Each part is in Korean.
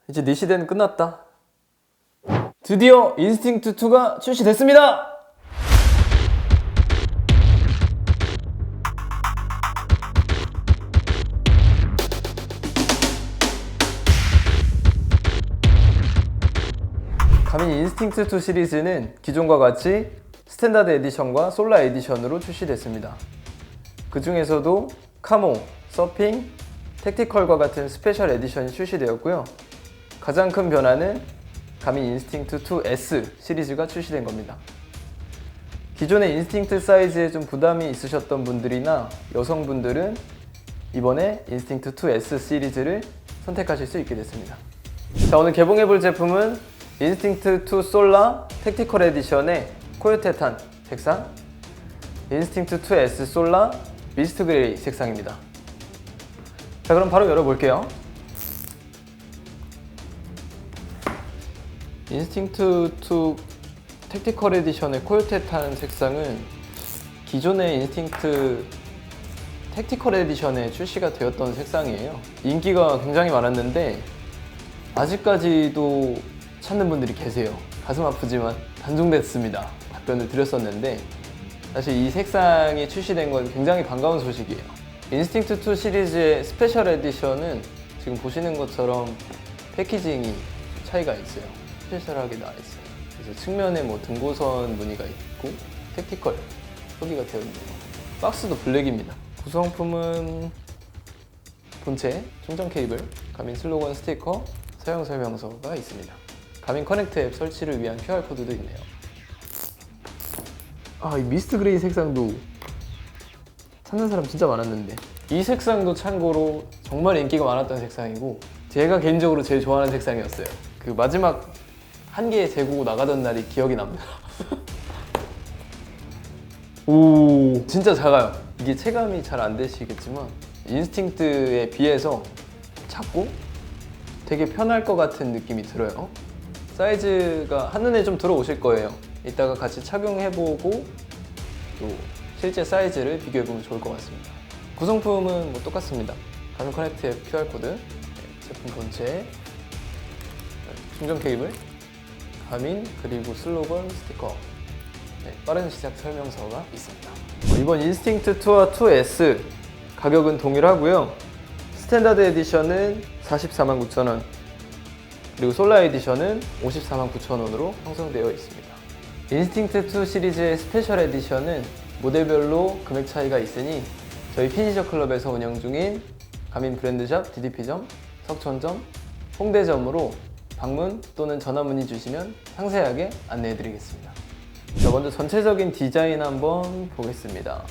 이제 네 시대는 끝났다. 드디어 인스팅트 2가 출시됐습니다. 가민 인스팅트 2 시리즈는 기존과 같이 스탠다드 에디션과 솔라 에디션으로 출시됐습니다. 그 중에서도 카모, 서핑, 택티컬과 같은 스페셜 에디션이 출시되었고요. 가장 큰 변화는 가민 인스팅트 2S 시리즈가 출시된 겁니다. 기존의 인스팅트 사이즈에 좀 부담이 있으셨던 분들이나 여성분들은 이번에 인스팅트 2S 시리즈를 선택하실 수 있게 됐습니다. 자, 오늘 개봉해볼 제품은 인스팅트 2 솔라 택티컬 에디션의 코요테탄 색상, 인스팅트 2S 솔라 미스트 그레이 색상입니다. 자, 그럼 바로 열어볼게요. 인스팅트 2 택티컬 에디션의 코요테탄 색상은 기존의 인스팅트 택티컬 에디션에 출시가 되었던 색상이에요. 인기가 굉장히 많았는데 아직까지도 찾는 분들이 계세요. 가슴 아프지만 단종됐습니다. 답변을 드렸었는데 사실 이 색상이 출시된 건 굉장히 반가운 소식이에요. 인스팅트 2 시리즈의 스페셜 에디션은 지금 보시는 것처럼 패키징이 차이가 있어요. 스페셜하게 나와 있어요. 그래서 측면에 등고선 무늬가 있고 택티컬 표기가 되어 있네요. 박스도 블랙입니다. 구성품은 본체, 충전 케이블, 가민 슬로건 스티커, 사용 설명서가 있습니다. 가민 커넥트 앱 설치를 위한 QR코드도 있네요. 이 미스트 그레이 색상도 찾는 사람 진짜 많았는데, 이 색상도 참고로 정말 인기가 많았던 색상이고 제가 개인적으로 제일 좋아하는 색상이었어요. 그 마지막 한 개의 재고 나가던 날이 기억이 납니다. 오, 진짜 작아요. 이게 체감이 잘 안 되시겠지만 인스팅트에 비해서 작고 되게 편할 것 같은 느낌이 들어요. 사이즈가 한눈에 좀 들어오실 거예요. 이따가 같이 착용해보고 또 실제 사이즈를 비교해보면 좋을 것 같습니다. 구성품은 똑같습니다. 가민 커넥트 앱 QR코드, 제품 본체, 충전 케이블, 가민, 그리고 슬로건 스티커, 빠른 시작 설명서가 있습니다. 이번 인스팅트 2와 2S 가격은 동일하고요. 스탠다드 에디션은 449,000원, 그리고 솔라 에디션은 549,000원으로 형성되어 있습니다. 인스팅트 2 시리즈의 스페셜 에디션은 모델별로 금액 차이가 있으니 저희 피니셔 클럽에서 운영 중인 가민 브랜드샵 DDP점, 석천점, 홍대점으로 방문 또는 전화 문의 주시면 상세하게 안내해 드리겠습니다. 자, 먼저 전체적인 디자인 한번 보겠습니다.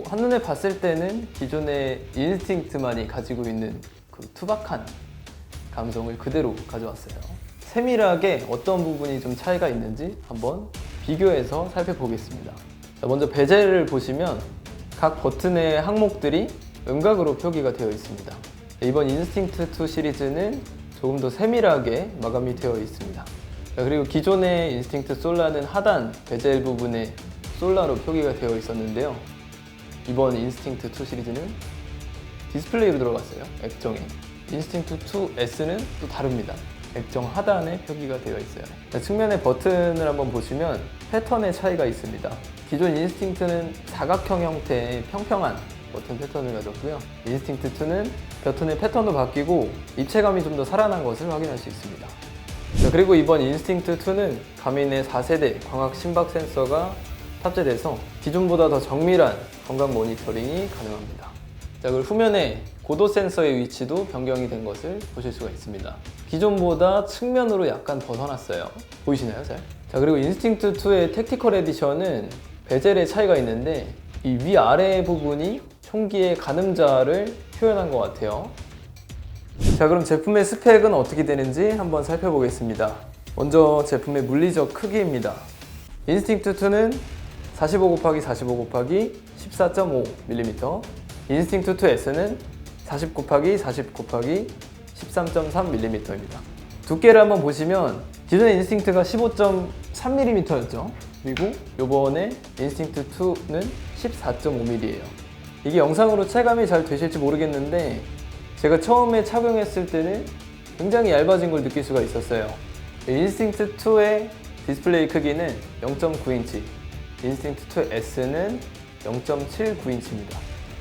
한눈에 봤을 때는 기존의 인스팅트만이 가지고 있는 그 투박한 감성을 그대로 가져왔어요. 세밀하게 어떤 부분이 좀 차이가 있는지 한번 비교해서 살펴보겠습니다. 자, 먼저 베젤을 보시면 각 버튼의 항목들이 음각으로 표기가 되어 있습니다. 이번 인스팅트 2 시리즈는 조금 더 세밀하게 마감이 되어 있습니다. 자, 그리고 기존의 인스팅트 솔라는 하단 베젤 부분에 솔라로 표기가 되어 있었는데요. 이번 인스팅트 2 시리즈는 디스플레이로 들어갔어요. 액정에. 인스팅트 2S는 또 다릅니다. 액정 하단에 표기가 되어 있어요. 자, 측면의 버튼을 한번 보시면 패턴의 차이가 있습니다. 기존 인스팅트는 사각형 형태의 평평한 버튼 패턴을 가졌고요. 인스팅트 2는 버튼의 패턴도 바뀌고 입체감이 좀 더 살아난 것을 확인할 수 있습니다. 자, 그리고 이번 인스팅트 2는 가민의 4세대 광학 심박 센서가 탑재돼서 기존보다 더 정밀한 건강 모니터링이 가능합니다. 자, 그리고 후면에 고도 센서의 위치도 변경이 된 것을 보실 수가 있습니다. 기존보다 측면으로 약간 벗어났어요. 보이시나요, 잘? 자, 그리고 인스팅트 2의 택티컬 에디션은 베젤의 차이가 있는데 이 위아래 부분이 총기의 가늠자를 표현한 것 같아요. 자, 그럼 제품의 스펙은 어떻게 되는지 한번 살펴보겠습니다. 먼저 제품의 물리적 크기입니다. 인스팅트 2는 45×45×14.5mm, 인스팅트 2S는 40×40×13.3mm입니다. 두께를 한번 보시면 기존의 인스팅트가 15.3mm였죠. 그리고 요번에 인스팅트 2는 14.5mm예요. 이게 영상으로 체감이 잘 되실지 모르겠는데 제가 처음에 착용했을 때는 굉장히 얇아진 걸 느낄 수가 있었어요. 인스팅트 2의 디스플레이 크기는 0.9인치, 인스팅트 2 S는 0.79인치입니다.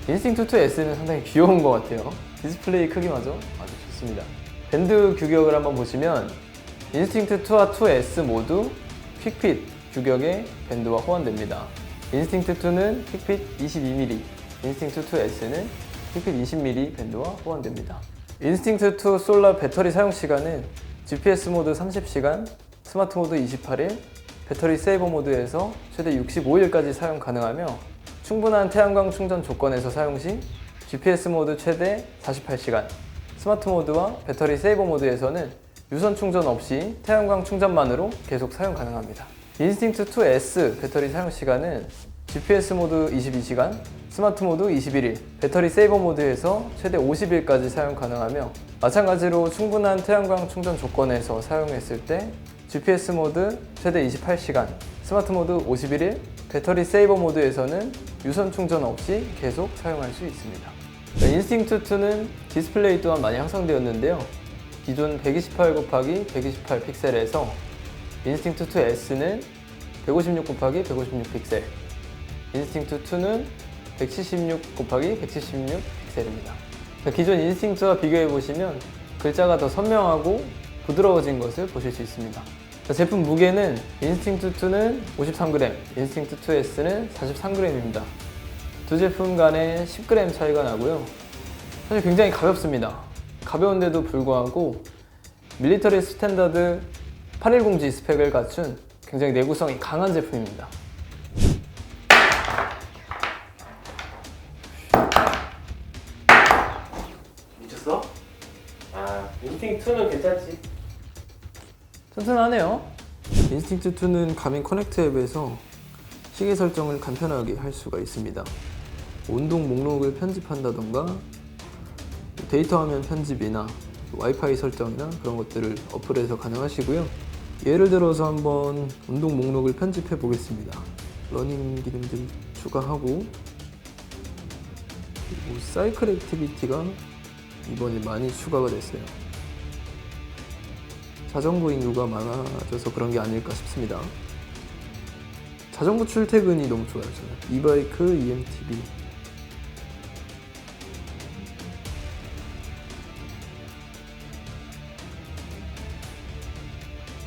인스팅트 2 S는 상당히 귀여운 것 같아요. 디스플레이 크기마저 아주 좋습니다. 밴드 규격을 한번 보시면 인스팅트 2와 2S 모두 퀵핏 규격의 밴드와 호환됩니다. 인스팅트 2는 퀵핏 22mm, 인스팅트 2S는 퀵핏 20mm 밴드와 호환됩니다. 인스팅트 2 솔라 배터리 사용 시간은 GPS 모드 30시간, 스마트 모드 28일, 배터리 세이버 모드에서 최대 65일까지 사용 가능하며 충분한 태양광 충전 조건에서 사용 시 GPS 모드 최대 48시간, 스마트 모드와 배터리 세이버 모드에서는 유선 충전 없이 태양광 충전만으로 계속 사용 가능합니다. 인스팅트 2S 배터리 사용 시간은 GPS 모드 22시간, 스마트 모드 21일, 배터리 세이버 모드에서 최대 50일까지 사용 가능하며 마찬가지로 충분한 태양광 충전 조건에서 사용했을 때 GPS 모드 최대 28시간, 스마트 모드 51일, 배터리 세이버 모드에서는 유선 충전 없이 계속 사용할 수 있습니다. 인스팅트 2는 디스플레이 또한 많이 향상되었는데요. 기존 128x128 픽셀에서 인스팅트 2S는 156x156 픽셀, 인스팅트 2는 176x176 픽셀입니다. 기존 인스팅트와 비교해 보시면 글자가 더 선명하고 부드러워진 것을 보실 수 있습니다. 제품 무게는 인스팅트 2는 53g, 인스팅트 2S는 43g입니다. 두 제품 간에 10g 차이가 나고요. 사실 굉장히 가볍습니다. 가벼운데도 불구하고 밀리터리 스탠다드 810G 스펙을 갖춘 굉장히 내구성이 강한 제품입니다. 미쳤어? 아, 인스팅트 2는 괜찮지? 튼튼하네요. 인스팅트 2는 가민 커넥트 앱에서 시계 설정을 간편하게 할 수가 있습니다. 온동 목록을 편집한다던가 데이터 화면 편집이나 와이파이 설정이나 그런 것들을 어플에서 가능하시고요. 예를 들어서 한번 운동 목록을 편집해 보겠습니다. 러닝 기능들 추가하고, 그리고 사이클 액티비티가 이번에 많이 추가가 됐어요. 자전거 인구가 많아져서 그런 게 아닐까 싶습니다. 자전거 출퇴근이 너무 좋아요. 저는 이바이크 EMTB,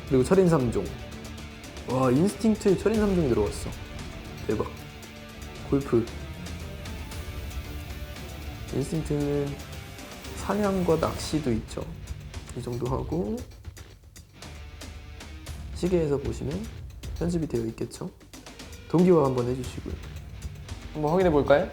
그리고 철인 3종. 와, 인스팅트에 철인 3종이 들어갔어. 대박. 골프. 인스팅트는 사냥과 낚시도 있죠. 이 정도 하고, 시계에서 보시면 편집이 되어 있겠죠. 동기화 한번 해주시고요. 한번 확인해 볼까요?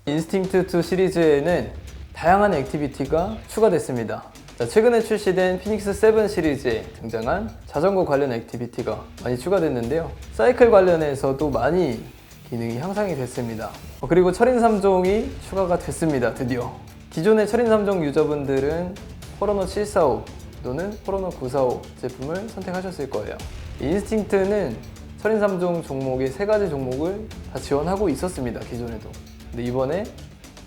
인스팅트 2 시리즈에는 다양한 액티비티가 추가됐습니다. 최근에 출시된 피닉스 7 시리즈에 등장한 자전거 관련 액티비티가 많이 추가됐는데요. 사이클 관련해서도 많이 기능이 향상이 됐습니다. 그리고 철인 3종이 추가가 됐습니다. 드디어. 기존의 철인 3종 유저분들은 포러노 745 또는 포러노 945 제품을 선택하셨을 거예요. 인스팅트는 철인 3종 종목의 3가지 종목을 다 지원하고 있었습니다. 기존에도. 근데 이번에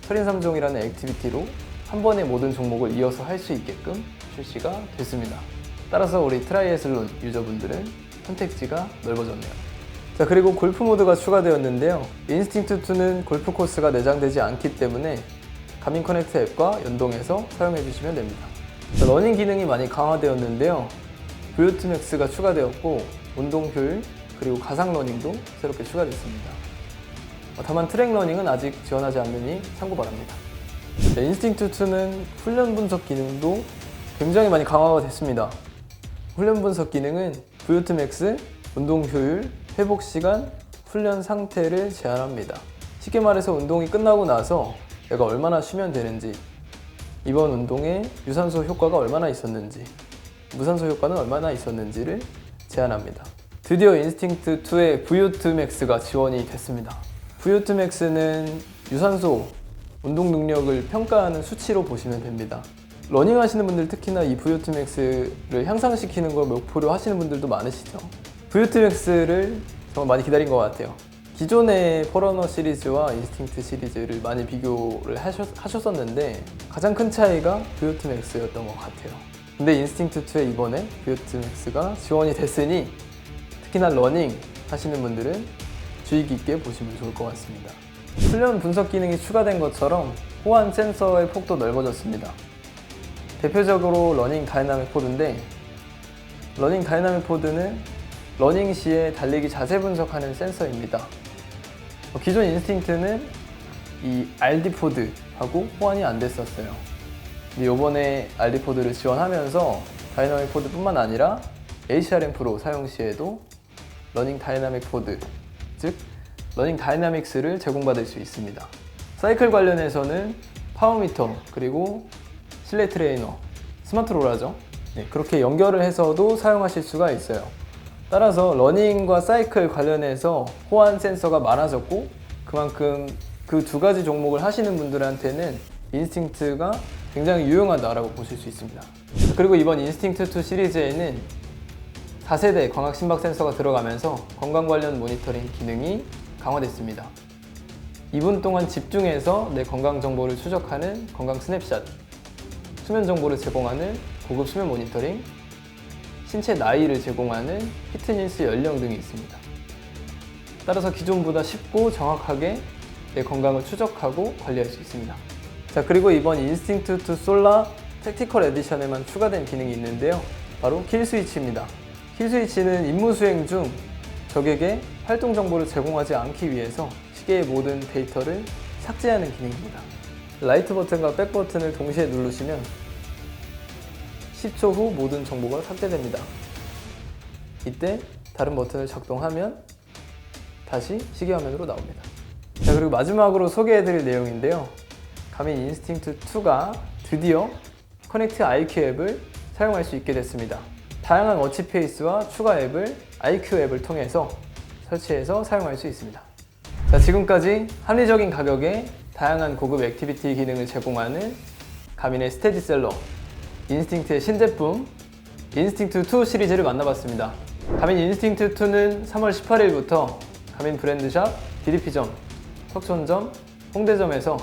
철인 3종이라는 액티비티로 한 번에 모든 종목을 이어서 할 수 있게끔 출시가 됐습니다. 따라서 우리 트라이애슬론 유저분들은 선택지가 넓어졌네요. 자, 그리고 골프 모드가 추가되었는데요. 인스팅트 2는 골프 코스가 내장되지 않기 때문에 가민 커넥트 앱과 연동해서 사용해 주시면 됩니다. 자, 러닝 기능이 많이 강화되었는데요. VO2 max가 추가되었고 운동 효율 그리고 가상 러닝도 새롭게 추가됐습니다. 다만 트랙 러닝은 아직 지원하지 않으니 참고 바랍니다. 네, 인스팅트 2는 훈련 분석 기능도 굉장히 많이 강화가 됐습니다. 훈련 분석 기능은 VO2 max, 운동 효율, 회복 시간, 훈련 상태를 제한합니다. 쉽게 말해서 운동이 끝나고 나서 내가 얼마나 쉬면 되는지, 이번 운동에 유산소 효과가 얼마나 있었는지, 무산소 효과는 얼마나 있었는지를 제한합니다. 드디어 인스팅트 2의 VO2 max가 지원이 됐습니다. VO2 max는 유산소 운동 능력을 평가하는 수치로 보시면 됩니다. 러닝 하시는 분들 특히나 이 VO2 max를 향상시키는 걸 목표로 하시는 분들도 많으시죠. VO2 max를 정말 많이 기다린 것 같아요. 기존의 포러너 시리즈와 인스팅트 시리즈를 많이 비교를 하셨었는데 가장 큰 차이가 VO2 max였던 것 같아요. 근데 인스팅트 2에 이번에 VO2 max가 지원이 됐으니 특히나 러닝 하시는 분들은 주의 깊게 보시면 좋을 것 같습니다. 훈련 분석 기능이 추가된 것처럼 호환 센서의 폭도 넓어졌습니다. 대표적으로 러닝 다이나믹 포드인데, 러닝 다이나믹 포드는 러닝 시에 달리기 자세 분석하는 센서입니다. 기존 인스팅트는 이 RD 포드하고 호환이 안 됐었어요. 근데 이번에 RD 포드를 지원하면서 다이나믹 포드뿐만 아니라 HRM 프로 사용 시에도 러닝 다이나믹 포드, 즉 러닝 다이나믹스를 제공받을 수 있습니다. 사이클 관련해서는 파워미터 그리고 실내 트레이너, 스마트 롤러죠. 네, 그렇게 연결을 해서도 사용하실 수가 있어요. 따라서 러닝과 사이클 관련해서 호환 센서가 많아졌고, 그만큼 그 두 가지 종목을 하시는 분들한테는 인스팅트가 굉장히 유용하다라고 보실 수 있습니다. 그리고 이번 인스팅트 2 시리즈에는 4세대 광학 심박 센서가 들어가면서 건강 관련 모니터링 기능이 강화됐습니다. 2분 동안 집중해서 내 건강 정보를 추적하는 건강 스냅샷, 수면 정보를 제공하는 고급 수면 모니터링, 신체 나이를 제공하는 피트니스 연령 등이 있습니다. 따라서 기존보다 쉽고 정확하게 내 건강을 추적하고 관리할 수 있습니다. 자, 그리고 이번 인스팅트 2 솔라 택티컬 에디션에만 추가된 기능이 있는데요. 바로 킬 스위치입니다. 킬 스위치는 임무 수행 중 적에게 활동 정보를 제공하지 않기 위해서 시계의 모든 데이터를 삭제하는 기능입니다. 라이트 버튼과 백 버튼을 동시에 누르시면 10초 후 모든 정보가 삭제됩니다. 이때 다른 버튼을 작동하면 다시 시계 화면으로 나옵니다. 자, 그리고 마지막으로 소개해드릴 내용인데요. 가민 인스팅트 2가 드디어 커넥트 IQ 앱을 사용할 수 있게 됐습니다. 다양한 워치페이스와 추가 앱을 IQ 앱을 통해서 설치해서 사용할 수 있습니다. 자, 지금까지 합리적인 가격에 다양한 고급 액티비티 기능을 제공하는 가민의 스테디셀러 인스팅트의 신제품 인스팅트 2 시리즈를 만나봤습니다. 가민 인스팅트 2는 3월 18일부터 가민 브랜드샵, DDP점, 석촌점, 홍대점에서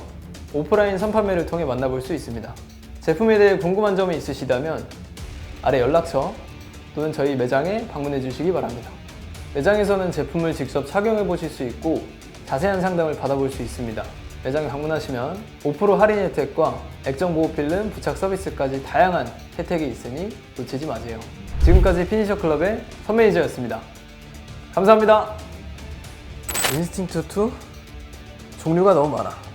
오프라인 선판매를 통해 만나볼 수 있습니다. 제품에 대해 궁금한 점이 있으시다면 아래 연락처 또는 저희 매장에 방문해 주시기 바랍니다. 매장에서는 제품을 직접 착용해 보실 수 있고 자세한 상담을 받아볼 수 있습니다. 매장에 방문하시면 5% 할인 혜택과 액정 보호 필름 부착 서비스까지 다양한 혜택이 있으니 놓치지 마세요. 지금까지 피니셔 클럽의 선매니저였습니다. 감사합니다. 인스팅트 2 종류가 너무 많아.